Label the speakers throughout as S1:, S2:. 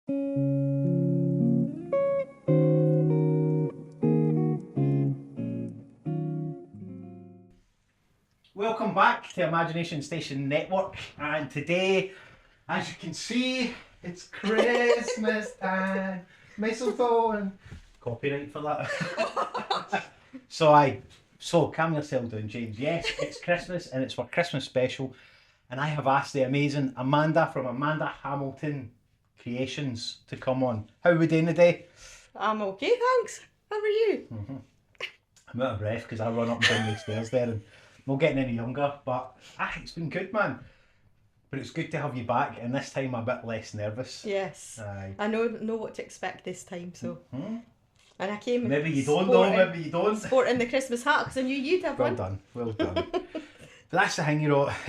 S1: Welcome back to Imagination Station Network, and today, as you can see, it's Christmas time, mistletoe and copyright for that. So calm yourself down, James. Yes, it's Christmas and it's for Christmas special, and I have asked the amazing Amanda from Amanda Hamilton Creations to come on. How are we doing today?
S2: I'm okay, thanks. How are you?
S1: I'm out of breath because I run up and down the stairs there and not getting any younger, but it's been good, man. But it's good to have you back, and this time I'm a bit less nervous.
S2: Yes.
S1: Aye.
S2: I know what to expect this time, so. And I came.
S1: Maybe you don't know, maybe you don't.
S2: Sporting the Christmas hat because I knew you'd have
S1: Well
S2: one.
S1: done, well done. But that's the thing,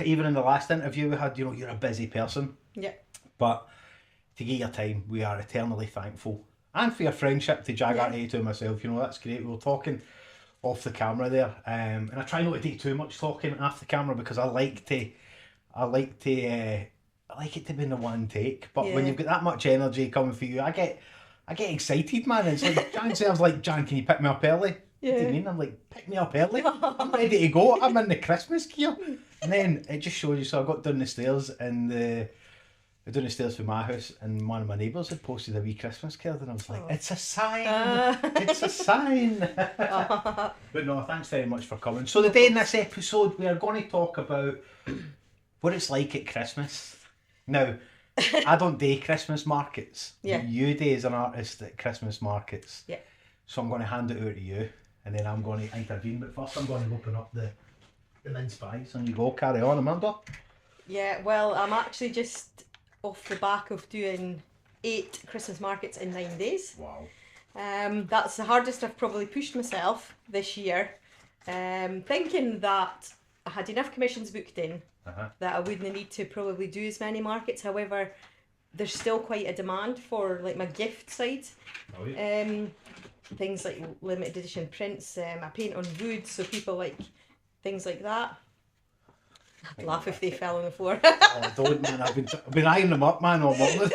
S1: even in the last interview we had, you're a busy person.
S2: Yeah.
S1: But to get your time, we are eternally thankful. And for your friendship to Jagar 82 and myself, that's great. We were talking off the camera there, and I try not to do too much talking off the camera because I like it to be in the one take. But when you've got that much energy coming for you, I get excited, man. It's like Jan says, like, Jan, can you pick me up early?
S2: Yeah.
S1: What do you mean? I'm like, pick me up early. I'm ready to go. I'm in the Christmas gear. And then it just shows you. So I got down the stairs and down the stairs from my house, and one of my neighbours had posted a wee Christmas card, and I was like, it's a sign. It's a sign. But no, thanks very much for coming. So today in this episode, we are going to talk about what it's like at Christmas. Now, I don't do Christmas markets.
S2: Yeah.
S1: But you do as an artist at Christmas markets.
S2: Yeah.
S1: So I'm going to hand it over to you, and then I'm going to intervene. But first I'm going to open up the mince pies, and you go, carry on, Amanda.
S2: Yeah, well, I'm actually just off the back of doing 8 Christmas markets in 9 days.
S1: Wow.
S2: That's the hardest I've probably pushed myself this year. Thinking that I had enough commissions booked in that I wouldn't need to probably do as many markets. However, there's still quite a demand for like my gift side.
S1: Oh, yeah.
S2: Things like limited edition prints. I paint on wood, so people like things like that. I'd laugh if they fell on the floor.
S1: Oh, don't, man. I've been eyeing them up, man, all morning.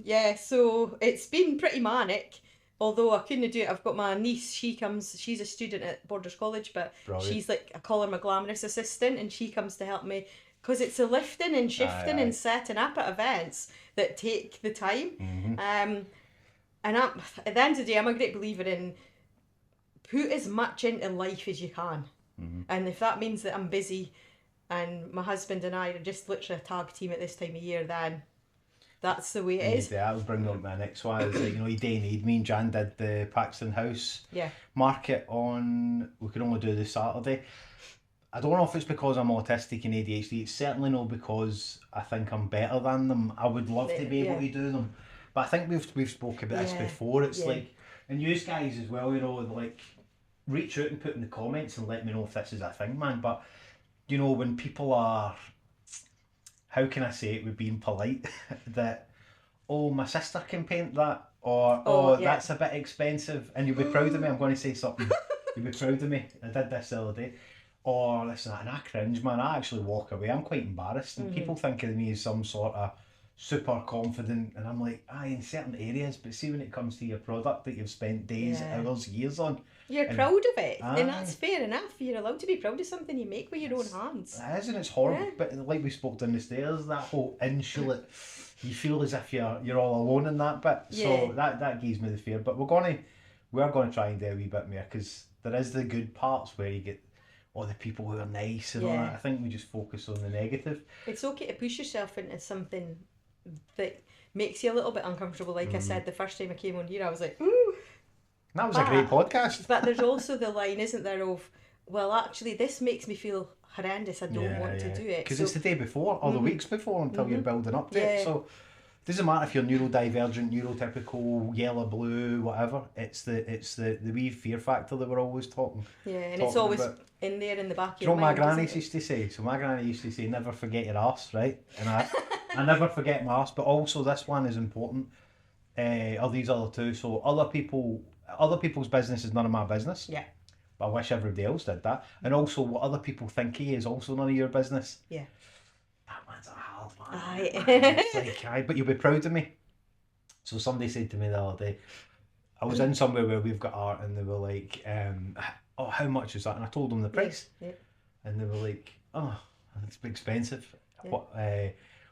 S2: Yeah, so it's been pretty manic. Although I couldn't do it, I've got my niece, she's a student at Borders College, but
S1: Brilliant.
S2: she's like, I call her my glamorous assistant, and she comes to help me, because it's a lifting and shifting and setting up at events that take the time. And at the end of the day, I'm a great believer in put as much into life as you can. And if that means that I'm busy and my husband and I are just literally a tag team at this time of year, then that's the way it is.
S1: Yeah, I'll bring up my next one. It's like, you day need. Me and Jan did the Paxton House market on, we could only do the Saturday. I don't know if it's because I'm autistic and ADHD. It's certainly not because I think I'm better than them. I would love to be able to do them. But I think we've spoke about this before. It's like, and you guys as well, like, reach out and put in the comments and let me know if this is a thing, man. But when people are, how can I say it with being polite, that, oh, my sister can paint that, or that's a bit expensive, and you'll be proud of me. I'm going to say something. You'll be proud of me. I did this the other day. Or listen, and I cringe, man. I actually walk away. I'm quite embarrassed, and people think of me as some sort of super confident, and I'm like, in certain areas, but see when it comes to your product that you've spent days, hours, years on,
S2: you're proud of it, and that's fair enough. You're allowed to be proud of something you make with your own hands.
S1: It is, and it's horrible. But like we spoke down the stairs, that whole insulate, you feel as if you're all alone in that bit. So that gives me the fear. But we're going to try and do a wee bit more, because there is the good parts where you get all the people who are nice and all that. I think we just focus on the negative.
S2: It's okay to push yourself into something that makes you a little bit uncomfortable. Like I said, the first time I came on here, I was like, ooh.
S1: That was a great podcast.
S2: But there's also the line, isn't there, of, well, actually, this makes me feel horrendous. I don't want to do it.
S1: Because it's the day before or the weeks before until you're building up to it. So it doesn't matter if you're neurodivergent, neurotypical, yellow, blue, whatever. It's the wee fear factor that we're always talking.
S2: Yeah, and it's always in there in the back of your
S1: mind. You know what my
S2: mind,
S1: granny used to say? So my granny used to say, never forget your arse, right? And I never forget my arse, but also this one is important. Or these other two. So other people's business is none of my business.
S2: Yeah.
S1: But I wish everybody else did that. And also what other people think is also none of your business.
S2: Yeah.
S1: that man's a hard man.
S2: Aye.
S1: It's like, aye, but you'll be proud of me. So somebody said to me the other day, I was in somewhere where we've got art, and they were like, oh, how much is that? And I told them the price. Yeah. And they were like, oh, it's expensive. Yeah.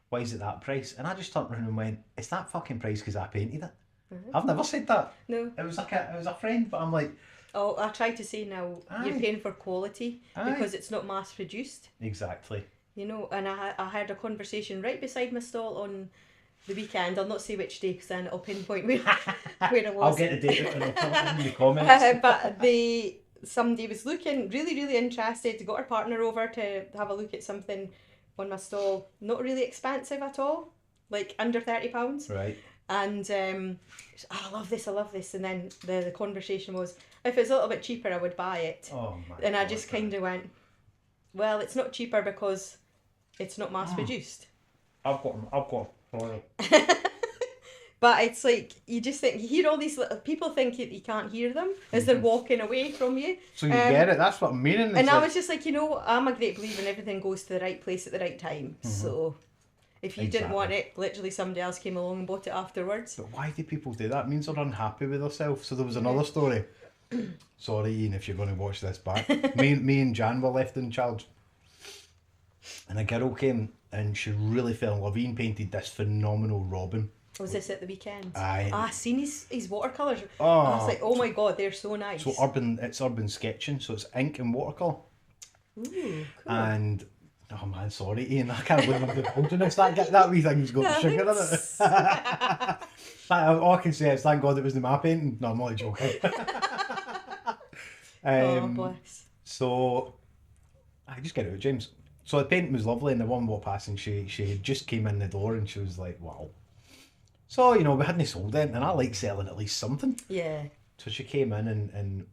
S1: Why is it that price? And I just turned around and went, it's that fucking price because I painted it. Mm-hmm. I've never said that.
S2: No.
S1: It was a friend, but I'm like,
S2: oh, I try to say now, aye, you're paying for quality, aye, because it's not mass produced.
S1: Exactly.
S2: You know, and I had a conversation right beside my stall on the weekend. I'll not say which day because then it'll pinpoint where it was.
S1: I'll get the date and I'll put it in the comments.
S2: But somebody was looking really, really interested, got her partner over to have a look at something on my stall. Not really expensive at all, like under £30.
S1: Right.
S2: And I love this. And then the conversation was, if it's a little bit cheaper, I would buy it.
S1: Oh my
S2: and
S1: God,
S2: I just kind of went, well, it's not cheaper because it's not mass produced.
S1: I've got
S2: But it's like, you just think, you hear all these little people think you can't hear them as they're walking away from you.
S1: So you get it, that's what I'm meaning.
S2: And I was just like, I'm a great believer in everything goes to the right place at the right time. Mm-hmm. So if you didn't want it, literally somebody else came along and bought it afterwards.
S1: But why do people do that? It means they're unhappy with themselves. So there was another story. Sorry, Ian, if you're going to watch this back. me and Jan were left in charge. And a girl came and she really fell in love. Ian painted this phenomenal robin.
S2: Was this at the weekend?
S1: Aye.
S2: I seen his watercolours. Oh. I was like, oh my God, they're so nice.
S1: So it's urban sketching, so it's ink and watercolour.
S2: Ooh, cool.
S1: And oh man, sorry Ian, I can't believe I'm holding this. That wee thing's got sugar in it. All I can say is thank God it wasn't my painting. No, I'm only joking.
S2: Oh bless.
S1: So I just get it out, James. So the painting was lovely, and the one walked past and she had just came in the door and she was like, wow. So, we hadn't sold it, and I like selling at least something.
S2: Yeah.
S1: So she came in and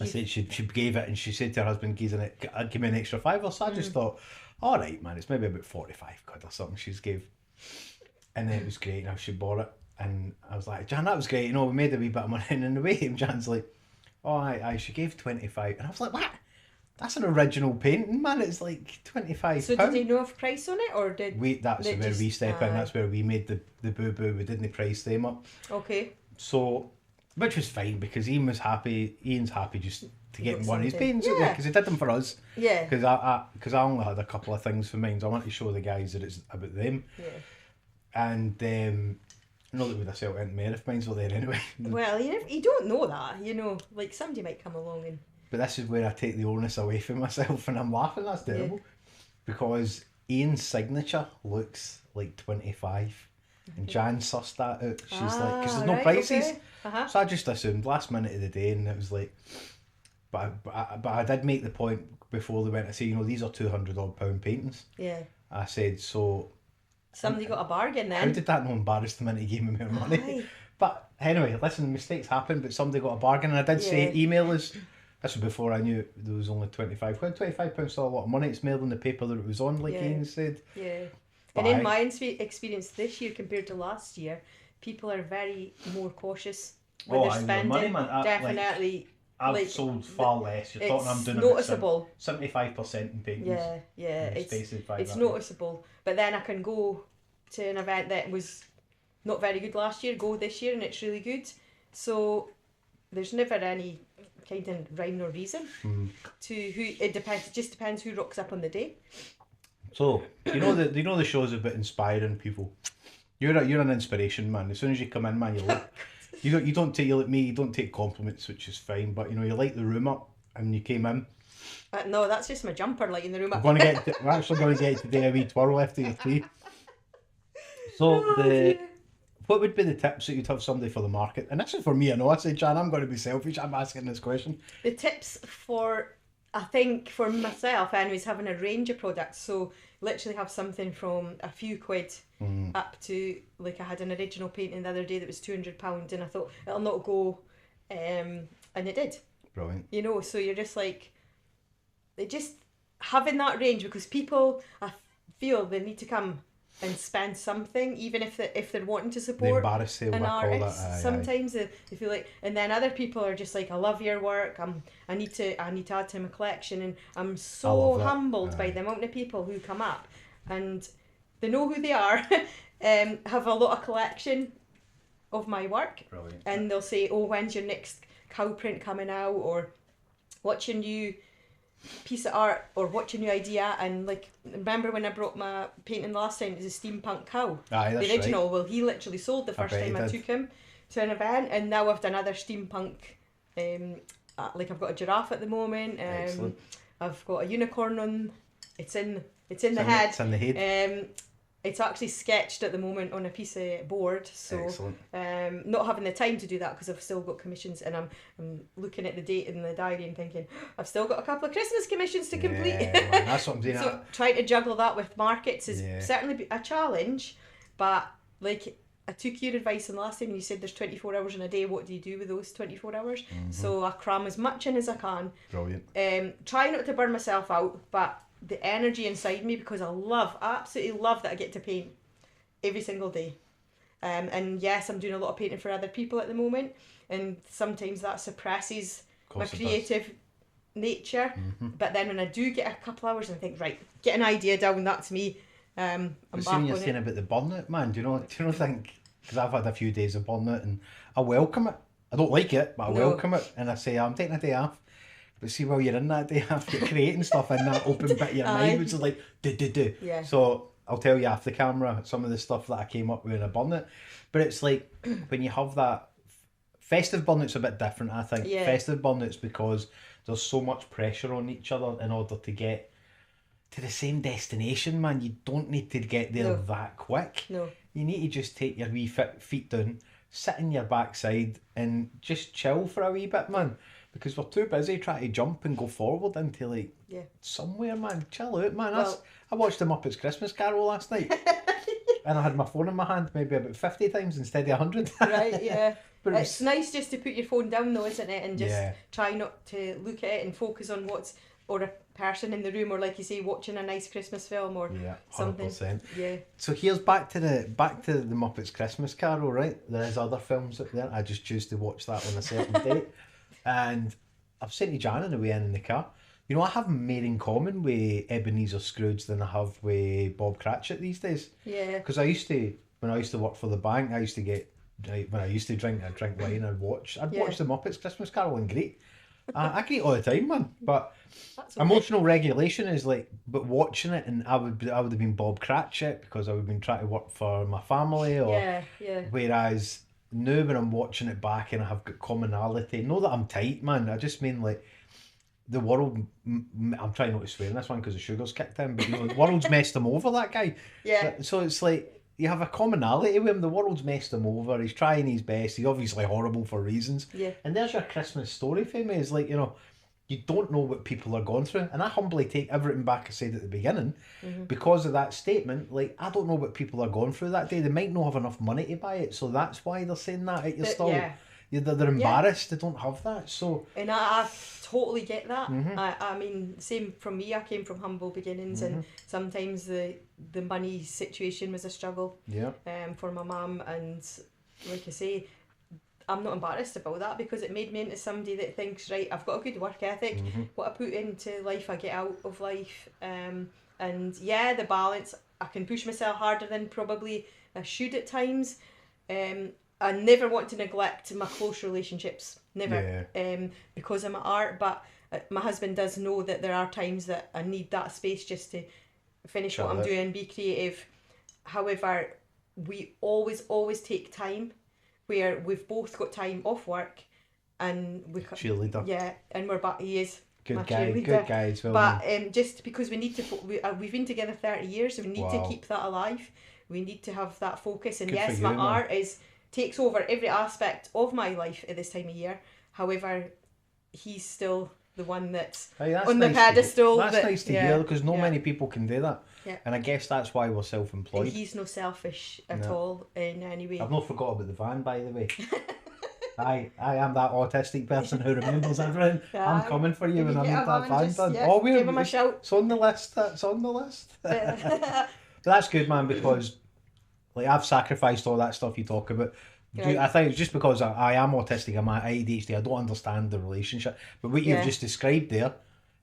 S1: I said she gave it, and she said to her husband, give me an extra £5. So I just thought, all right, man, it's maybe about 45 quid or something she's gave. And then it was great, and she bought it. And I was like, Jan, that was great, we made a wee bit of money in the way. And Jan's like, oh, aye, she gave 25. And I was like, what? That's an original painting, man. It's like £25.
S2: So did they know of price on it, or did
S1: that's where we step in. That's where we made the boo-boo. We didn't price them up.
S2: Okay.
S1: So, which was fine because Ian's happy just to get one of his paintings out there because he did them for us.
S2: Yeah.
S1: Because I only had a couple of things for mine, so I want to show the guys that it's about them.
S2: Yeah.
S1: And not that we'd have sold anything more if mine were there anyway.
S2: Well, you don't know that, like somebody might come along and...
S1: But this is where I take the onus away from myself, and I'm laughing. That's terrible, because Ian's signature looks like 25, and Jan sussed that out. She's like, because there's no prices, okay. Uh-huh. So I just assumed last minute of the day, and it was like, but I did make the point before they went to say, these are £200 paintings.
S2: Yeah.
S1: I said so.
S2: Somebody got a bargain then.
S1: How did that not embarrass them into giving me more money? Aye. But anyway, listen, mistakes happen, but somebody got a bargain, and I did say email us. This was before I knew there was only 25 quid. £25 still a lot of money. It's more than the paper that it was on, like Ian said.
S2: Yeah. But and in my experience this year compared to last year, people are very more cautious when they're spending. Money, man. Definitely.
S1: I've sold far less. You're talking I'm doing
S2: noticeable.
S1: 75% in paintings.
S2: Yeah. It's noticeable. But then I can go to an event that was not very good last year, go this year and it's really good. So there's never any kind of rhyme or reason to who it depends. It just depends who rocks up on the day.
S1: So the show's about inspiring people. You're an inspiration, man. As soon as you come in, man, you don't take, you like me, you don't take compliments, which is fine. But you light the room up, and you came in.
S2: No, that's just my jumper lighting the room up.
S1: We're actually going to get today a wee twirl after your tea. So what would be the tips that you'd have somebody for the market? And this is for me, I know. I say, Jan, I'm going to be selfish. I'm asking this question.
S2: The tips I think for myself, anyways, having a range of products. So literally have something from a few quid up to, like I had an original painting the other day that was £200, and I thought it'll not go, and it did.
S1: Brilliant.
S2: So you're just like, just having that range, because people, I feel they need to come and spend something, even if they're wanting to support an artist. Sometimes they feel like, and then other people are just like, I love your work. I need to add to my collection, and I'm so humbled by the amount of people who come up and they know who they are, have a lot of collection of my work.
S1: Brilliant.
S2: And they'll say, oh, when's your next cow print coming out, or what's your new piece of art, or what's your new idea? And like, remember when I brought my painting last time, it was a steampunk cow.
S1: Aye, that's
S2: the original.
S1: right.
S2: Well, he literally sold the first time I took him to an event, and now I've done other steampunk. Like I've got a giraffe at the moment.
S1: Excellent.
S2: I've got a unicorn on. It's in the head.
S1: It's in the head.
S2: It's actually sketched at the moment on a piece of board, so not having the time to do that because I've still got commissions, and I'm looking at the date in the diary and thinking I've still got a couple of Christmas commissions to complete.
S1: Man, that's what I'm doing.
S2: So trying to juggle that with markets is certainly a challenge, but like I took your advice on last time and you said there's 24 hours in a day. What do you do with those 24 hours? Mm-hmm. So I cram as much in as I can.
S1: Brilliant.
S2: Try not to burn myself out, but the energy inside me, because I absolutely love that I get to paint every single day. And yes, I'm doing a lot of painting for other people at the moment, and sometimes that suppresses my creative nature. Mm-hmm. But then when I do get a couple hours and think, right, get an idea down, that's me. I'm back
S1: when you're
S2: on
S1: saying
S2: it.
S1: about the burnout, man, do you not think, because I've had a few days of burnout and I welcome it. I don't like it, but I welcome it, and I say I'm taking a day off. But see, while you're in that day after creating stuff in that open bit of your mind, which is like, do.
S2: Yeah.
S1: So I'll tell you off the camera some of the stuff that I came up with in a burnout. But it's like, when you have that, festive burnout's a bit different, I think.
S2: Yeah.
S1: Festive burnout's because there's so much pressure on each other in order to get to the same destination, man. You don't need to get there that quick.
S2: No.
S1: You need to just take your wee feet down, sit in your backside and just chill for a wee bit, man. Because we're too busy trying to jump and go forward into like somewhere, man. Chill out, man. I watched the Muppets Christmas Carol last night. And I had my phone in my hand maybe about 50 times instead of 100.
S2: Right, yeah. But it's nice just to put your phone down though, isn't it? And just try not to look at it and focus on or a person in the room, or like you say, watching a nice Christmas film or something. 100%. Yeah.
S1: So here's back to the Muppets Christmas Carol, right? There is other films up there. I just choose to watch that on a certain date. And I've said to Jan on the way in the car, you know, I have more in common with Ebenezer Scrooge than I have with Bob Cratchit these days.
S2: Yeah.
S1: Because when I used to work for the bank, I used to get, when I used to drink, I'd drink wine, I'd watch the Muppets Christmas Carol and great. I greet all the time, man. But emotional regulation is like, but watching it, and I would have been Bob Cratchit because I would have been trying to work for my family, or whereas now when I'm watching it back and I have got commonality, not that I'm tight, man. I just mean like the world. I'm trying not to swear in this one because the sugar's kicked in, but you know, the world's messed him over. That guy.
S2: Yeah.
S1: So it's like you have a commonality with him. The world's messed him over. He's trying his best. He's obviously horrible for reasons.
S2: Yeah.
S1: And there's your Christmas story for me. Is like, you know, you don't know what people are going through, and I humbly take everything back I said at the beginning because of that statement. Like, I don't know what people are going through that day. They might not have enough money to buy it, so that's why they're saying that at your stall.
S2: Yeah.
S1: They're embarrassed. They don't have that. So.
S2: And I totally get that. I mean, same from me. I came from humble beginnings, and sometimes the money situation was a struggle.
S1: Yeah.
S2: For my mum, and like I say, I'm not embarrassed about that because it made me into somebody that thinks, right, I've got a good work ethic. What I put into life, I get out of life. And yeah, the balance. I can push myself harder than probably I should at times. I never want to neglect my close relationships, never, because of my art. But my husband does know that there are times that I need that space just to finish what I'm doing, be creative. However, we always take time where we've both got time off work, and we
S1: cheerleader.
S2: Yeah, and we're back. He is
S1: good guy as well.
S2: But just because we need to, we've been together 30 years, so we need to keep that alive. We need to have that focus. And yes, my art takes over every aspect of my life at this time of year. However, he's still the one that's on the pedestal.
S1: That's nice to hear, because not many people can do that.
S2: Yeah.
S1: And I guess that's why we're self-employed.
S2: And he's no selfish at all in any way.
S1: I've not forgot about the van, by the way. I am that autistic person who remembers everything. I'm coming for you when I need that van done.
S2: Yeah, give him a shout.
S1: It's on the list. That's on the list. But that's good, man, because like I've sacrificed all that stuff you talk about. Right. I think it's just because I am autistic, I'm ADHD, I don't understand the relationship. But what you've just described there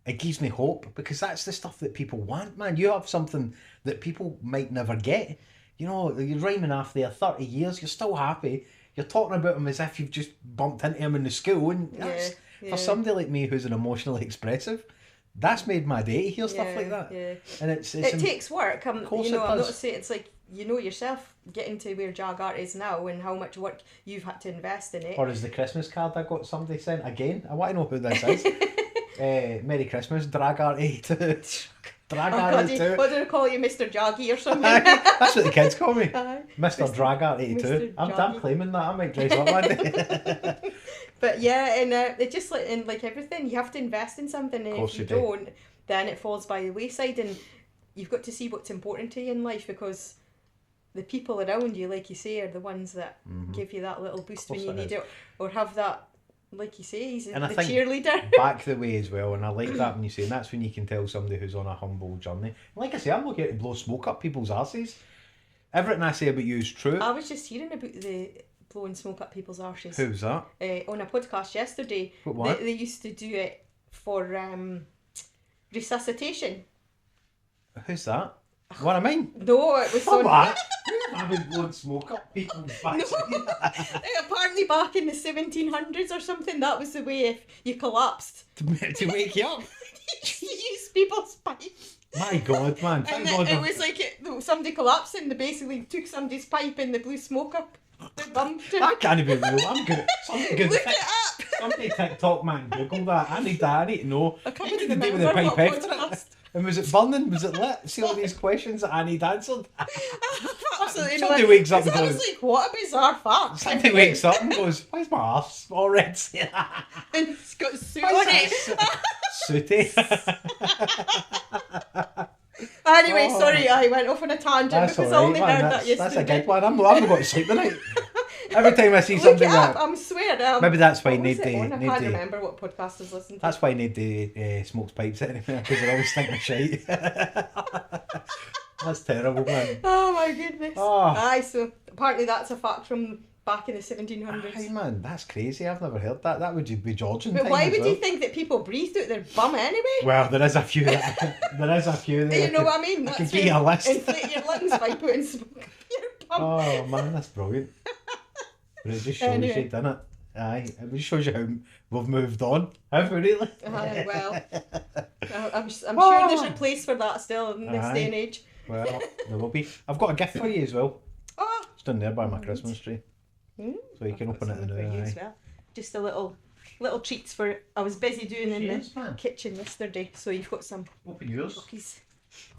S1: it gives me hope, because that's the stuff that people want, man. You have something that people might never get. You know, you're rhyming off there 30 years, you're still happy. You're talking about him as if you've just bumped into him in the school. And that's, for somebody like me who's an emotionally expressive, that's made my day to hear stuff like that.
S2: Yeah.
S1: And it
S2: takes work. I'm not saying it's like, you know yourself getting to where Jagart is now and how much work you've had to invest in it.
S1: Or is the Christmas card I got somebody sent again? I want to know who this is. Merry Christmas, Dragart82. Dragart82.
S2: What do they call you, Mr. Jaggy or something?
S1: That's what the kids call me. Mr. Dragart82.
S2: Mr.
S1: I'm claiming that. I might dress up one day.
S2: But yeah, and it just like everything, you have to invest in something, and if you don't, then it falls by the wayside, and you've got to see what's important to you in life, because the people around you, like you say, are the ones that give you that little boost when you need it, or have that, like you say, he's the cheerleader.
S1: Back the way as well, and I like that when you say, and that's when you can tell somebody who's on a humble journey. Like I say, I'm not here to blow smoke up people's arses. Everything I say about you is true.
S2: I was just hearing about the blowing smoke up people's arses.
S1: Who's that?
S2: On a podcast yesterday.
S1: What?
S2: They used to do it for resuscitation.
S1: Who's that? What I mean?
S2: No, it was
S1: so... What? I haven't blown smoke up people's backs.
S2: Apparently back in the 1700s or something, that was the way if you collapsed.
S1: To wake you up?
S2: To use people's pipes.
S1: My God, man. Thank God.
S2: It was like somebody collapsed and they basically took somebody's pipe and they blew smoke up.
S1: That can't be real. I'm good.
S2: Look it up.
S1: Somebody TikTok, man, Google that. I need to know.
S2: I can't even remember what podcast.
S1: And was it burning? Was it lit? See all these questions that I need answered?
S2: Absolutely.
S1: Somebody wakes up and
S2: I
S1: goes...
S2: was like, what a bizarre fact.
S1: Somebody wakes up and goes, why's my arse all red?
S2: And it's got soot on it.
S1: Sooty.
S2: Anyway, sorry, I went off on a tangent because I only heard that yesterday.
S1: That's a good one. I'm not going to sleep tonight. Every time I see something
S2: like I'm swear.
S1: Maybe that's why I can't
S2: remember what podcast I was listening to.
S1: That's why I need to smokes pipes anyway, because they're always thinking shite. That's terrible, man.
S2: Oh my goodness. Aye, so apparently that's a fact from back in the 1700s.
S1: Aye, man, that's crazy. I've never heard that. That would be Georgian.
S2: But why would you think that people breathed out their bum anyway?
S1: Well, there is a few. There.
S2: You know what I mean?
S1: That's give you a list.
S2: Inflate your lungs by putting smoke in your bum.
S1: Oh man, that's brilliant. But it just shows you, doesn't it? Aye, it just shows you how we've moved on. Have we really?
S2: Well, I'm sure there's a place for that still in this day and age.
S1: Well, there will be. I've got a gift for you as well.
S2: Oh,
S1: it's down there by my Christmas tree. So you can open it in the way.
S2: Well. Just a little treats for I was busy doing in the kitchen yesterday, so you've got some.
S1: Open yours.
S2: Cookies.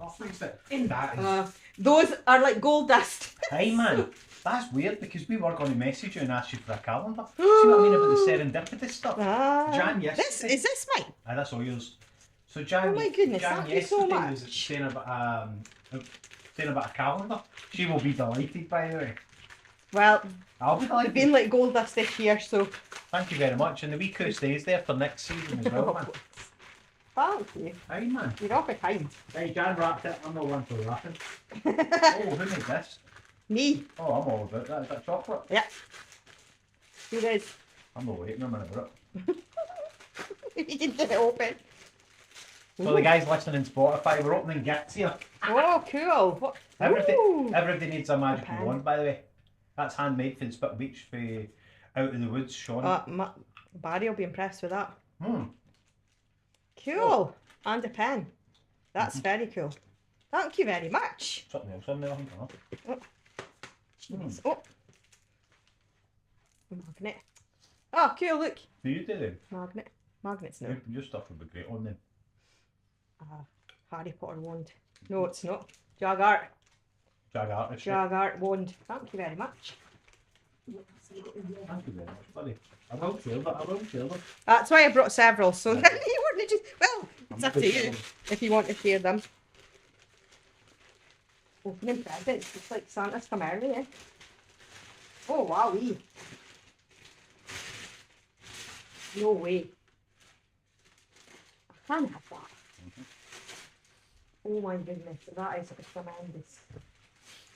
S1: Oh, that is...
S2: those are like gold dust.
S1: Hey man, that's weird because we were going to message you and ask you for a calendar. See what I mean about the serendipity stuff? Jan yesterday.
S2: Is this mine?
S1: Aye, that's all yours. So Jan,
S2: oh my goodness,
S1: Jan
S2: thank you so much.
S1: Was saying about a calendar. She will be delighted, by the way.
S2: Well,
S1: I'll be delighted.
S2: They've been like gold dust this year, so.
S1: Thank you very much, and the wee coup stays there for next season as well, man.
S2: Thank you.
S1: Aye, man.
S2: You're awfully kind.
S1: Hey, Jan wrapped it. I'm not one for laughing. Oh, who made this?
S2: Me.
S1: Oh, I'm all about that. Is that chocolate?
S2: Yeah. It is.
S1: I'm not waiting a minute for it.
S2: You can get it open.
S1: So the guys listening in Spotify, we're opening gifts here.
S2: Oh, cool. What?
S1: Everybody needs a magical wand, by the way. That's handmade for the Spit Beach for Out in the Woods, Sean.
S2: Barry will be impressed with that. Cool.
S1: Oh.
S2: And a pen. That's very cool. Thank you very much.
S1: Something else in there, I think.
S2: Oh. Magnet. Oh, cool, look.
S1: Do you do them?
S2: Magnet. Magnets, no.
S1: Your stuff would be great on them.
S2: Harry Potter wand. No, it's not. Jagart. Jagart wand. Thank you very much.
S1: Thank you very much, buddy. I will share them.
S2: That's why I brought several, so then you want to just, well, it's up to you if you want to share them. Opening presents, it's like Santa's come early, eh? Oh, wowee. No way. I can't have that. Oh my goodness, that is tremendous.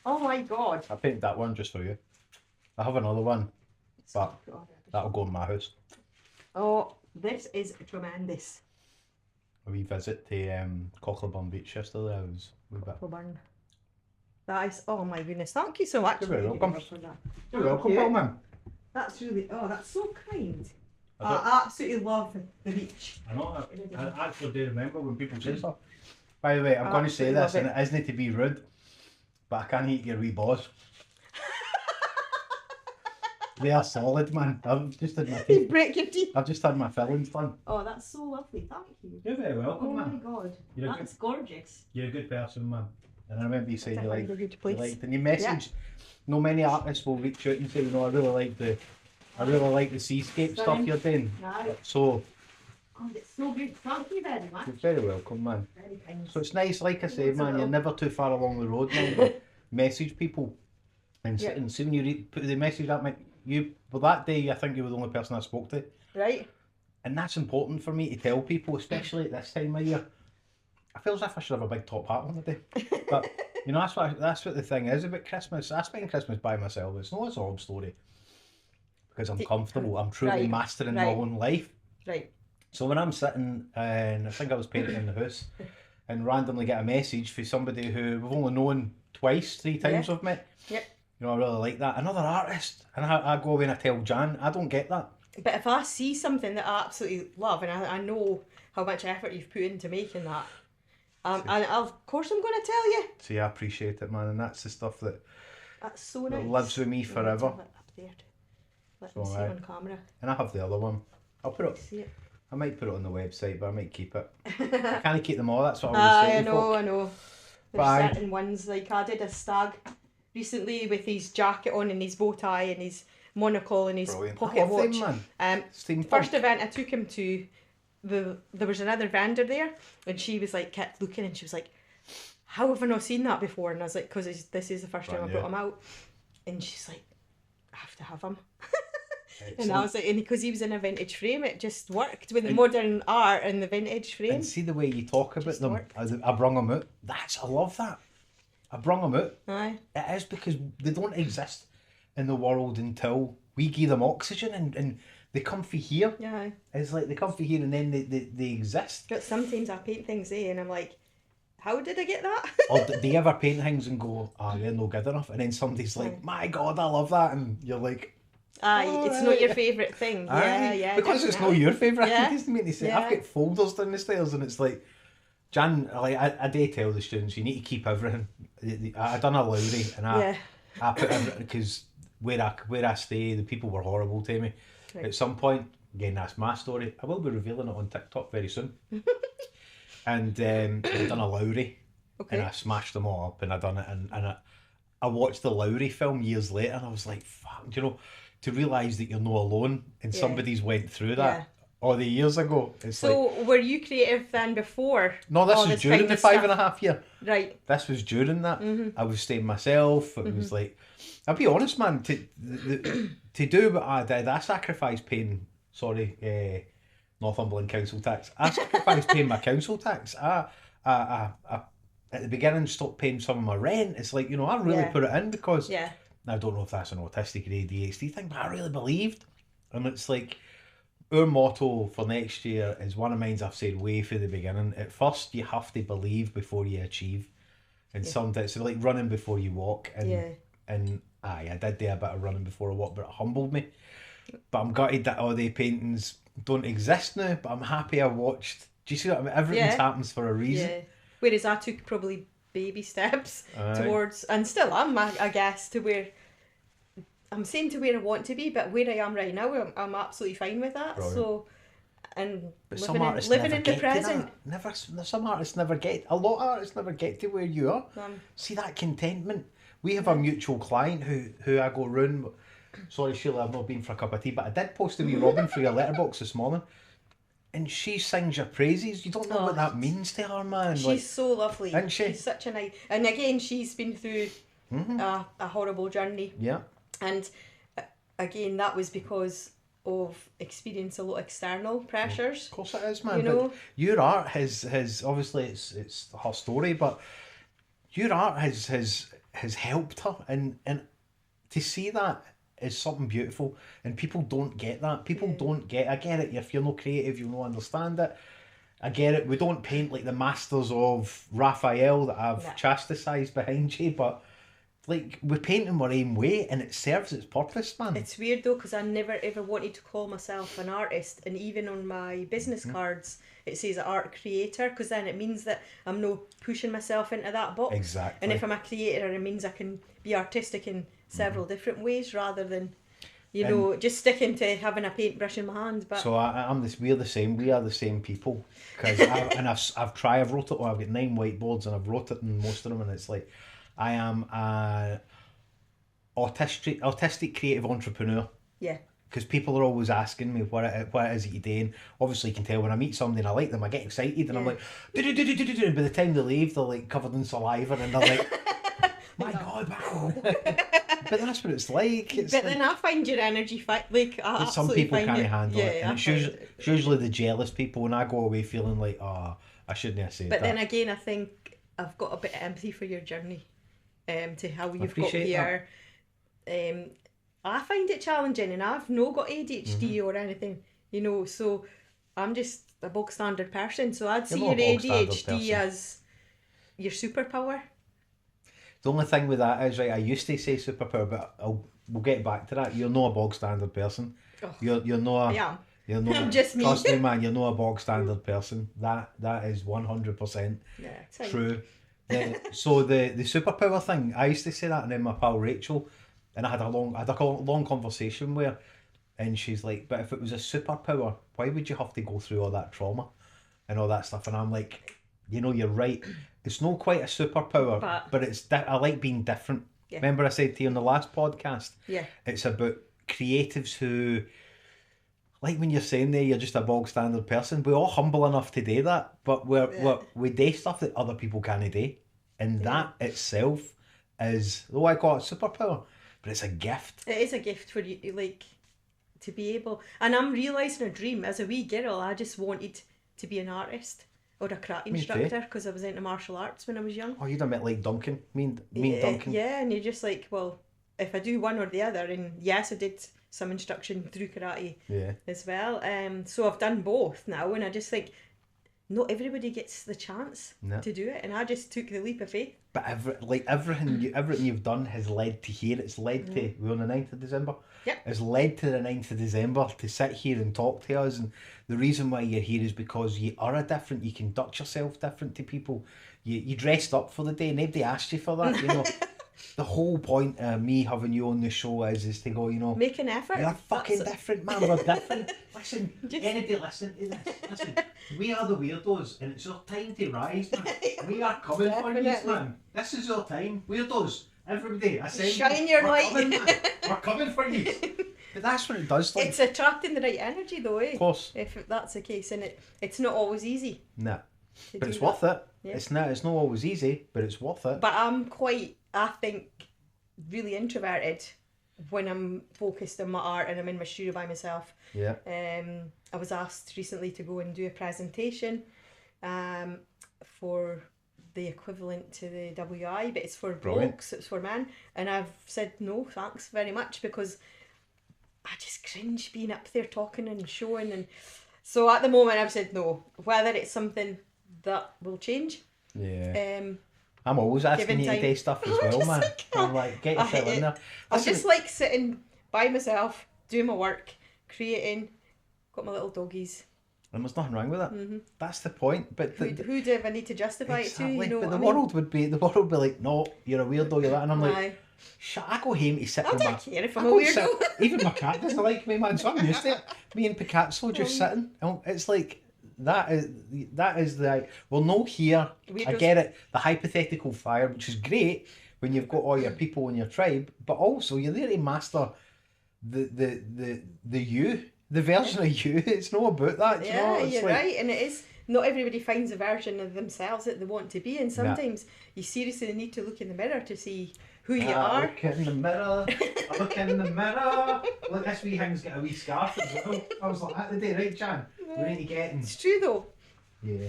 S2: Oh my God.
S1: I painted that one just for you. I have another one, but that'll go in my house.
S2: Oh, this is tremendous.
S1: a wee visit to Cockleburn Beach yesterday. I was
S2: Cockleburn. That is, oh my goodness, thank you so much.
S1: You're very welcome. You're
S2: Thank
S1: welcome,
S2: you.
S1: Palman.
S2: That's really, oh, that's so kind. I absolutely love the beach.
S1: I know, I actually do remember when people say stuff. By the way, I'm going to say this, and it isn't to be rude, but I can't eat your wee balls. They are solid, man. I've just had my teeth.
S2: You break your teeth.
S1: I've just had my fillings done.
S2: Oh, that's so lovely. Thank you.
S1: You're very welcome, man.
S2: Oh my God, that's gorgeous.
S1: You're a good person, man. And I remember you saying you liked
S2: and
S1: you message. No many artists will reach out and say, you know, I really like the seascape stuff you're doing.
S2: Right.
S1: So.
S2: Oh, it's so good. Thank you very much.
S1: You're very welcome, man.
S2: Very kind.
S1: So it's nice, like I say, man. You're never too far along the road, man. To message people, and see when you put the message up, well, that day I think you were the only person I spoke to.
S2: Right.
S1: And that's important for me to tell people, especially at this time of year. I feel as if I should have a big top hat on the day, but you know that's what the thing is about Christmas. I spend Christmas by myself. It's not a sob story because I'm comfortable. I'm truly mastering my own life.
S2: Right.
S1: So when I'm sitting and I think I was painting in the house and randomly get a message for somebody who we've only known twice, 3 times we've met.
S2: Yep.
S1: You know, I really like that. Another artist, and I go away and I tell Jan, I don't get that.
S2: But if I see something that I absolutely love and I know how much effort you've put into making that, and of course I'm going to tell you.
S1: See, I appreciate it, man, and that's the stuff
S2: that's so nice.
S1: That lives with me forever.
S2: Up there. Let me see it on camera.
S1: And I have the other one. I'll put it.
S2: See it.
S1: I might put it on the website, but I might keep it. I can't keep them all. That's what I was saying.
S2: I know. There's certain ones, like I did a stag recently with his jacket on and his bow tie and his monocle and his pocket watch. First event I took him to, there was another vendor there, and she was like, kept looking, and she was like, how have I not seen that before? And I was like, because this is the first time I brought him out. And she's like, I have to have him. And I was like, and because he was in a vintage frame, it just worked with the modern art and the vintage frame.
S1: And see the way you talk about them. I brung them out. I love that. I brung them out.
S2: Aye. It
S1: is because they don't exist in the world until we give them oxygen and they come for here.
S2: Yeah.
S1: It's like they come for here and then they exist.
S2: But sometimes I paint things and I'm like, how did I get that?
S1: Or do you ever paint things and go, you're no good enough? And then somebody's like, my God, I love that. And you're like,
S2: it's not your favourite thing. Yeah.
S1: Because it's not your favourite. It doesn't mean to say. I've got folders down the stairs and it's like, Jan, like I do tell the students, you need to keep everything. I done a Lowry and I put everything, because where I stay, the people were horrible to me. Right. At some point, again, that's my story. I will be revealing it on TikTok very soon. And I done a Lowry, and I smashed them all up, and I done it, and I watched the Lowry film years later, and I was like, fuck, you know, to realise that you're not alone, and somebody's went through that all the years ago. It's
S2: so were you creative then before?
S1: No, this was during the 5.5 year.
S2: Right.
S1: This was during that. Mm-hmm. I was staying myself. It was like, I'll be honest, man, to do what I did, I sacrificed paying, Northumberland council tax. I sacrificed paying my council tax. I at the beginning stopped paying some of my rent. It's like, you know, I really put it in because I don't know if that's an autistic or ADHD thing, but I really believed. And it's like, our motto for next year is one of mine I've said way from the beginning. At first, you have to believe before you achieve. And sometimes it's like running before you walk. And I did do a bit of running before I walked, but it humbled me. But I'm gutted that all the paintings don't exist now, but I'm happy I watched. Do you see what I mean? Everything happens for a reason. Yeah.
S2: Whereas I took probably baby steps towards, and still am, I guess, to where I'm saying to where I want to be, but where I am right now, I'm absolutely fine with that. Brilliant. So, and but living in the present.
S1: Some artists never get. A lot of artists never get to where you are. See that contentment. We have a mutual client who I go round. Sorry, Sheila, I've not been for a cup of tea, but I did post a wee Robin through your letterbox this morning. And she sings your praises. You don't know what that means to her, man.
S2: She's so lovely. Isn't she? She's such a nice... And again, she's been through a horrible journey.
S1: Yeah.
S2: And again, that was because of experience a lot of external pressures.
S1: Of course it is, man. You know? But your art has obviously it's her story, but your art has helped her, and to see that is something beautiful, and people don't get that. People don't get. I get it. If you're not creative, you'll not understand it. I get it. We don't paint like the masters of Raphael that I've chastised behind you, but like we're painting our own way, and it serves its purpose, man.
S2: It's weird though, because I never ever wanted to call myself an artist, and even on my business cards it says art creator, because then it means that I'm not pushing myself into that box.
S1: Exactly.
S2: And if I'm a creator, it means I can be artistic in several different ways, rather than just sticking to having a paintbrush in my hand. But
S1: so we're the same. We are the same people. Because I've wrote it. I've got 9 whiteboards, and I've wrote it in most of them, and it's like, I am a autistic creative entrepreneur.
S2: Yeah.
S1: Because people are always asking me what it is that you're doing. Obviously, you can tell when I meet somebody and I like them, I get excited, and I'm like, do. By the time they leave, they're like covered in saliva, and they're like, my God, wow. But that's what it's like.
S2: Then I find your energy
S1: some people can't handle it, and it's usually the jealous people. When I go away feeling like, I shouldn't have said that.
S2: But then again, I think I've got a bit of empathy for your journey, to how you've got here. I find it challenging, and I've not got ADHD or anything, so I'm just a bog standard person. So I'd see your ADHD as your superpower.
S1: The only thing with that is, right, I used to say superpower, but we'll get back to that. You're not a bog standard person. Oh, you're not.
S2: I am.
S1: You're not.
S2: I'm just me.
S1: Trust me, man. You're not a bog standard person. That is 100% true. So the superpower thing, I used to say that, and then my pal Rachel, and I had a long conversation with her, and she's like, "But if it was a superpower, why would you have to go through all that trauma and all that stuff?" And I'm like, you're right. It's not quite a superpower, but it's I like being different. Yeah. Remember I said to you on the last podcast?
S2: Yeah.
S1: It's about creatives who, like when you're saying there, you're just a bog standard person. We're all humble enough to do that, but we do stuff that other people can't do, and that itself is, I call it a superpower, but it's a gift.
S2: It is a gift for you, like, to be able. And I'm realising a dream. As a wee girl, I just wanted to be an artist or a karate instructor, because I was into martial arts when I was young.
S1: Oh, you'd have met like Duncan, me and Duncan.
S2: Yeah, and you're just like, well, if I do one or the other, and yes, I did some instruction through karate as well. So I've done both now, and I just think not everybody gets the chance to do it, and I just took the leap of faith.
S1: But everything you've done has led to here. It's led to, we're on the 9th of December.
S2: Yep.
S1: It's led to the 9th of December to sit here and talk to us, and the reason why you're here is because you are different. You conduct yourself different to people. You dressed up for the day. Nobody asked you for that. The whole point of me having you on the show is to go,
S2: make an effort.
S1: You're fucking different, man. We're different. Listen, anybody listen to this. Listen, we are the weirdos, and it's our time to rise, man. We are coming for you, man. This is our time. Weirdos, everybody.
S2: Shine your light.
S1: We're coming for you. But that's what it does.
S2: It's attracting the right energy, though, eh?
S1: Of course.
S2: If that's the case, and it's not always easy.
S1: Nah. But it's worth it. Yeah. It's not always easy, but it's worth it.
S2: But I'm I think, really introverted when I'm focused on my art and I'm in my studio by myself.
S1: Yeah.
S2: I was asked recently to go and do a presentation for the equivalent to the WI, but it's for blokes, it's for men. And I've said no, thanks very much, because I just cringe being up there talking and showing. And so at the moment I've said no, whether it's something that will change.
S1: Yeah. I'm always asking you to do stuff as well, man. I'm like, get yourself in there.
S2: I'm just like sitting by myself, doing my work, creating, got my little doggies.
S1: And there's nothing wrong with it. Mm-hmm. That's the point. But
S2: who do I need to justify it to?
S1: But the world would be like, no, you're a weirdo, you're that. And I'm like, shut, I go home to sit with my... I don't care
S2: if I'm a weirdo.
S1: Even my cat doesn't like me, man, so I'm used to it. Me and Picasso just sitting. It's like... That is the, well, no, here, I get it, the hypothetical fire, which is great when you've got all your people in your tribe, but also you're there to master the you, the version of you. It's not about that.
S2: You're right, and it is, not everybody finds a version of themselves that they want to be, and sometimes you seriously need to look in the mirror to see who you are.
S1: Look in the mirror, look in the mirror. Look, this wee thing's got a wee scarf as well. I was like, that the day, right, Jan? We need to get in.
S2: It's true though.
S1: Yeah.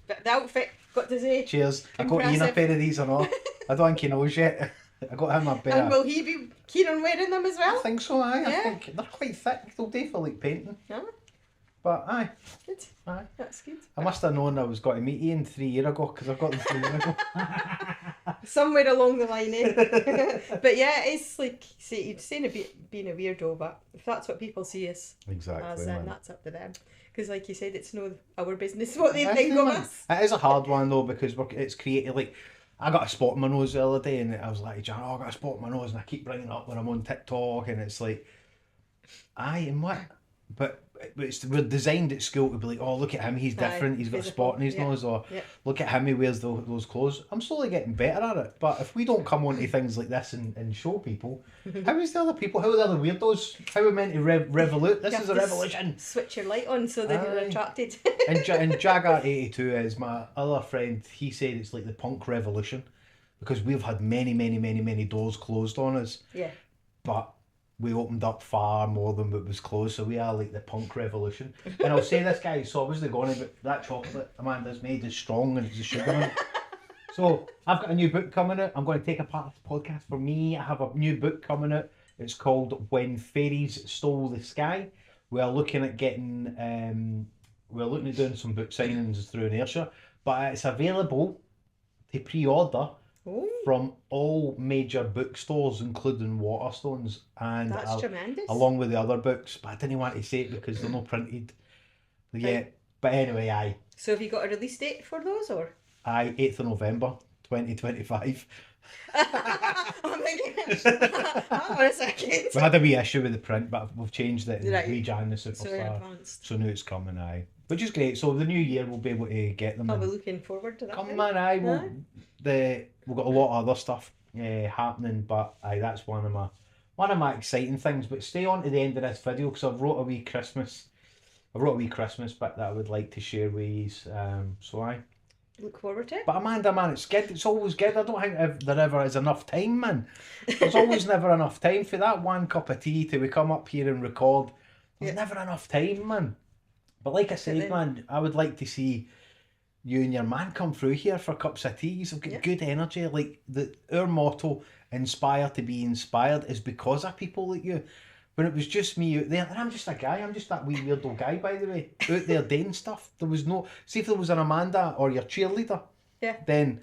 S2: But the outfit, got to say.
S1: Cheers. I got Ian a pair of these or not. I don't think he knows yet. I got him a pair.
S2: And will he be keen on wearing them as well?
S1: I think so, I think they're quite thick. They'll do for like painting.
S2: Yeah.
S1: But aye.
S2: Good.
S1: Aye.
S2: That's good.
S1: I must have known I was going to meet Ian 3 years ago, because I've got them 3 years ago.
S2: Somewhere along the line, eh? But yeah, it's like, see, you're saying being a weirdo, but if that's what people see us as, then that's up to them. Because like you said, it's no our business what they think of us.
S1: It is a hard one though, because it's creative. Like, I got a spot in my nose the other day, and I was like, Jan, I got a spot in my nose, and I keep bringing it up when I'm on TikTok, and it's like, aye, and what? But we're designed at school to be like, oh, look at him, he's different, he's got a spot in his nose, or look at him, he wears those clothes. I'm slowly getting better at it, but if we don't come onto things like this and show people, how is the other people, how are the other weirdos, how are we meant to revolute? This is a revolution.
S2: Switch your light on so that you're attracted.
S1: and Jagger82 is my other friend, he said it's like the punk revolution, because we've had many doors closed on us.
S2: Yeah.
S1: But we opened up far more than what was closed, so we are like the punk revolution. And I'll say this, guys, so I wasn't going to, but that chocolate Amanda's made is strong and it's a sugar in it. So I've got a new book coming out. I'm going to take apart this podcast for me. I have a new book coming out. It's called When Fairies Stole the Sky. We're looking at getting, we're looking at doing some book signings through Ayrshire, but it's available to pre-order from all major bookstores, including Waterstones, and
S2: that's tremendous.
S1: Along with the other books. But I didn't want to say it because they're not printed yet. But anyway, aye.
S2: So have you got a release date for those, or?
S1: Aye, 8th of November, 2025.
S2: I'm thinking, hang on a second.
S1: We had a wee issue with the print, but we've changed it.
S2: Right.
S1: Rejan the Superstar. So now it's coming, aye. Which is great. So the new year we'll be able to get them.
S2: I'll be looking forward to that.
S1: Come on, aye. We've got a lot of other stuff happening, but aye, that's one of my exciting things. But stay on to the end of this video, because I've wrote a wee Christmas bit that I would like to share with you. So aye.
S2: Look forward to it.
S1: But Amanda, man, it's good. It's always good. I don't think there ever is enough time, man. There's always never enough time for that one cup of tea till we come up here and record. There's never enough time, man. But like I said, man, I would like to see you and your man come through here for cups of tea. You've got good energy. Like our motto, inspire to be inspired, is because of people like you. When it was just me out there, and I'm just a guy, I'm just that wee weirdo guy, by the way, out there doing stuff. There was no, see if there was an Amanda or your cheerleader, then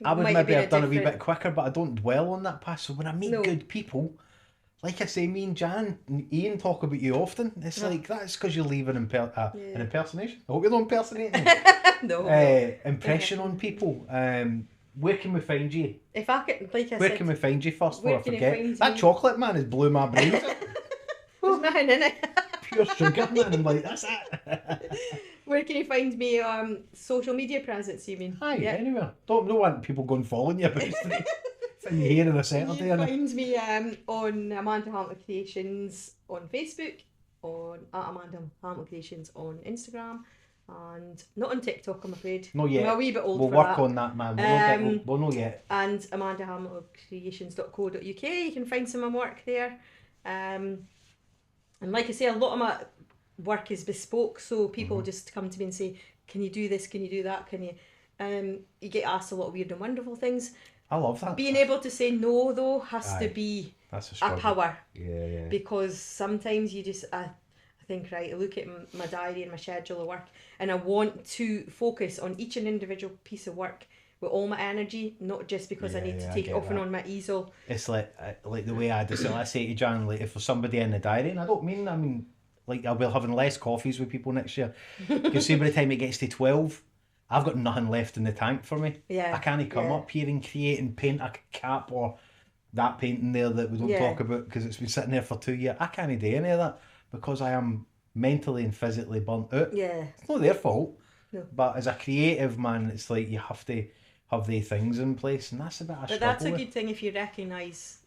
S1: I would maybe have done a wee bit quicker, but I don't dwell on that past. So when I meet good people, like I say, me and Jan and Ian talk about you often. It's like, that's because you're leaving an impersonation. I hope you're not impersonating me.
S2: No.
S1: Impression on people. Where can we find you?
S2: If I could, like I said,
S1: where can we find you first before I forget? That
S2: me?
S1: chocolate, man, has blew my brains.
S2: There's nothing in it.
S1: Pure sugar, man. I'm like, that's it.
S2: Where can you find me? Social media presence, you mean?
S1: Aye, anywhere. Don't want people going following you about in your hair on a Saturday.
S2: You find me on Amanda Hamilton Creations on Facebook, on Amanda Hamilton Creations on Instagram, and not on TikTok, I'm afraid.
S1: Not yet.
S2: I'm a wee bit old
S1: for that. We'll work on that, man. We'll know yet.
S2: And AmandaHamiltonCreations.co.uk. You can find some of my work there. And like I say, a lot of my work is bespoke, so people just come to me and say, can you do this, can you do that, can you... you get asked a lot of weird and wonderful things.
S1: I love that.
S2: Being able to say no, though, has to be a power.
S1: Yeah.
S2: Because sometimes you just... I think, right, I look at my diary and my schedule of work, and I want to focus on each and individual piece of work with all my energy, not just because I need to take it off and on my easel.
S1: It's like the way I do it. I say to Jan, like, if there's somebody in the diary, and I mean, like, I'll be having less coffees with people next year. Because see, by the time it gets to 12, I've got nothing left in the tank for me.
S2: Yeah.
S1: I can't come up here and create and paint a cap or that painting there that we don't talk about because it's been sitting there for 2 years. I can't do any of that because I am mentally and physically burnt out.
S2: Yeah.
S1: It's not their fault.
S2: No.
S1: But as a creative man, it's like you have to have the things in place, and that's a bit of a struggle.
S2: But that's a good thing if you recognise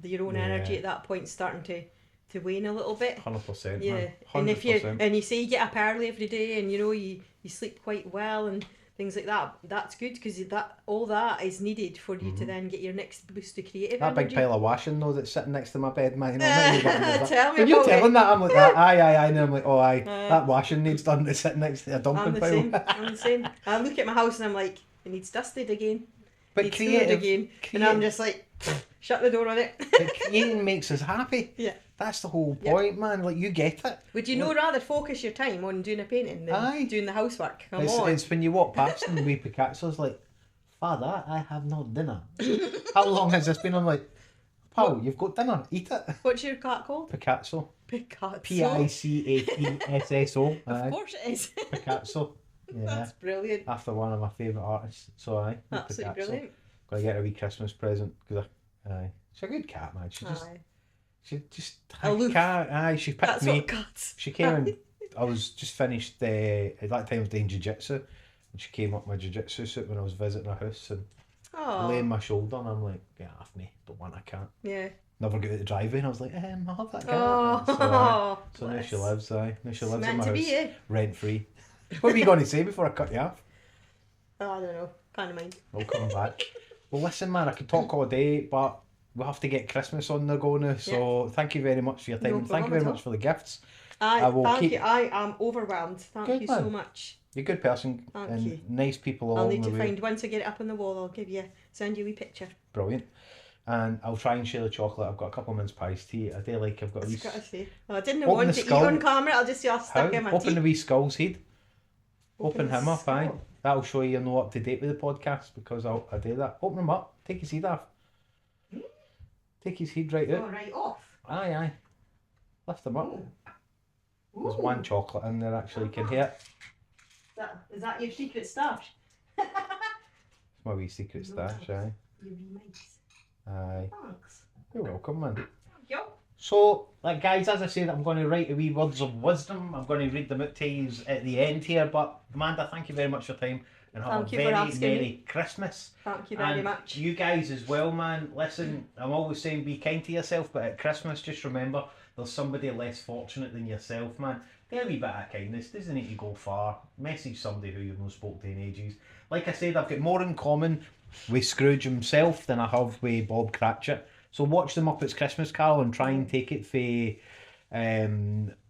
S2: your own energy at that point starting to wane a little bit.
S1: 100%.
S2: Yeah.
S1: Man. 100%.
S2: And if you say you get up early every day and you sleep quite well and things like that, that's good because all that is needed for you to then get your next boost of creative
S1: that
S2: energy.
S1: Big pile of washing though that's sitting next to my bed, man.
S2: Tell me
S1: when you're
S2: about
S1: telling
S2: it.
S1: that, I'm like, aye, and I'm like, oh aye, that washing needs done. It's sitting next to a dumping pile.
S2: I'm the same. I look at my house and I'm like, it needs dusted again.
S1: But creative,
S2: again. And I'm just like, Shut the door on it.
S1: But creating makes us happy.
S2: Yeah.
S1: That's the whole point, man. Like, you get it.
S2: Would you rather focus your time on doing a painting than doing the housework? Come on.
S1: It's when you walk past them with Picasso's like, Father, I have no dinner. How long has this been? I'm like, Pal, you've got dinner. Eat it.
S2: What's your cat called?
S1: Picasso.
S2: Picasso.
S1: Picasso.
S2: Of course it is.
S1: Picasso. Yeah.
S2: That's brilliant.
S1: After one of my favourite artists. So
S2: Absolutely
S1: Picasso.
S2: brilliant.
S1: Gotta get a wee Christmas present because she's a good cat, man. She just
S2: aloof.
S1: Cat. She picked
S2: That's
S1: me.
S2: what cats.
S1: She came in. I was just finished. At that time I was doing jiu-jitsu, and she came up my jiu-jitsu suit when I was visiting her house and laying my shoulder, and I'm like, get off me, don't want a cat.
S2: Yeah.
S1: Never get out the driveway, and I was like, I'll have that cat. So now she lives. Now she lives in my house, rent free. What were you going to say before I cut you off?
S2: Oh, I don't know. Can't mind.
S1: I'll come back. Well, listen, man, I could talk all day, but we'll have to get Christmas on the go now. So thank you very much for your time. And thank you very much for the gifts.
S2: Thank you. I am overwhelmed. Thank you so much.
S1: You're a good person.
S2: Thank you.
S1: Nice people along
S2: I'll need
S1: the
S2: to
S1: way.
S2: find, once I get it up on the wall, send you a wee picture.
S1: Brilliant. And I'll try and share the chocolate. I've got a couple of mince pies tea. I do like, I've got a wee...
S2: I didn't want to eat on camera, I'll just say I'll stick in my teeth.
S1: Open the wee skull's head. Open him up,
S2: skull.
S1: aye. That'll show you're not up to date with the podcast because I do that. Open him up. Take his head off. Take his head right out.
S2: Oh, right off.
S1: Aye. Lift him up. There's one chocolate in there actually, you can hear it.
S2: Is that your secret stash?
S1: It's my wee secret stash, aye.
S2: You're really nice.
S1: Aye.
S2: Thanks.
S1: You're welcome, man.
S2: Thank you.
S1: So, guys, as I said, I'm going to write a wee words of wisdom. I'm going to read them out to you at the end here. But Amanda, thank you very much for your time, and have a very Merry Christmas.
S2: Thank you very much.
S1: You guys as well, man. Listen, I'm always saying be kind to yourself, but at Christmas, just remember there's somebody less fortunate than yourself, man. Do a wee bit of kindness. Doesn't need to go far. Message somebody who you've not spoke to in ages. Like I said, I've got more in common with Scrooge himself than I have with Bob Cratchit. So watch them up It's Christmas Carol and try and take it for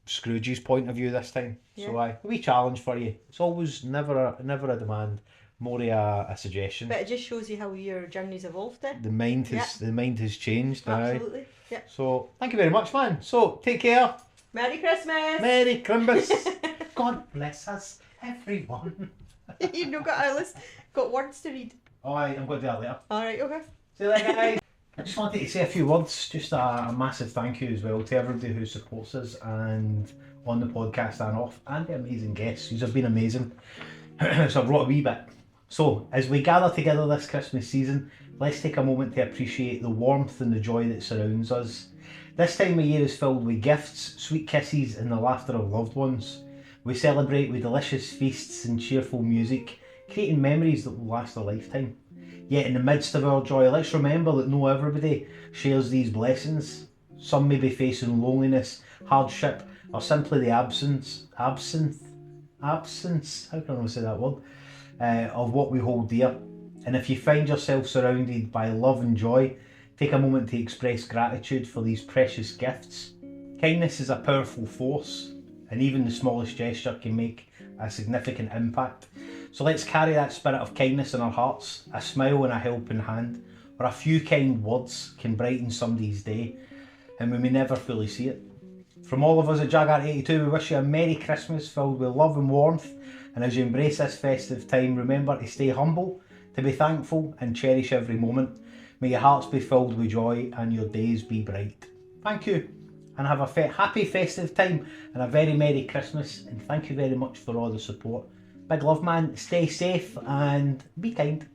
S1: Scrooge's point of view this time. Yeah. So a wee challenge for you. It's always never a demand, more a suggestion.
S2: But it just shows you how your journey's evolved then.
S1: The mind has changed.
S2: Absolutely. Yeah.
S1: So thank you very much, man. So take care.
S2: Merry Christmas.
S1: Merry Christmas. God bless us, everyone.
S2: You've not got a list, got words to read.
S1: Alright, I'm going to do that later.
S2: Alright, okay.
S1: See you later, guys. I just wanted to say a few words, just a massive thank you as well to everybody who supports us and on the podcast and off, and the amazing guests. You've been amazing. So I've wrote a wee bit. So as we gather together this Christmas season, let's take a moment to appreciate the warmth and the joy that surrounds us. This time of year is filled with gifts, sweet kisses and the laughter of loved ones. We celebrate with delicious feasts and cheerful music, creating memories that will last a lifetime. Yet in the midst of our joy, let's remember that not everybody shares these blessings. Some may be facing loneliness, hardship, or simply the absence, how can I say that word, of what we hold dear. And if you find yourself surrounded by love and joy, take a moment to express gratitude for these precious gifts. Kindness is a powerful force, and even the smallest gesture can make a significant impact. So let's carry that spirit of kindness in our hearts. A smile and a helping hand, or a few kind words can brighten somebody's day, and we may never fully see it. From all of us at Jaguar 82, we wish you a Merry Christmas filled with love and warmth, and as you embrace this festive time, remember to stay humble, to be thankful and cherish every moment. May your hearts be filled with joy and your days be bright. Thank you, and have a happy festive time and a very Merry Christmas, and thank you very much for all the support. Big love, man. Stay safe and be kind.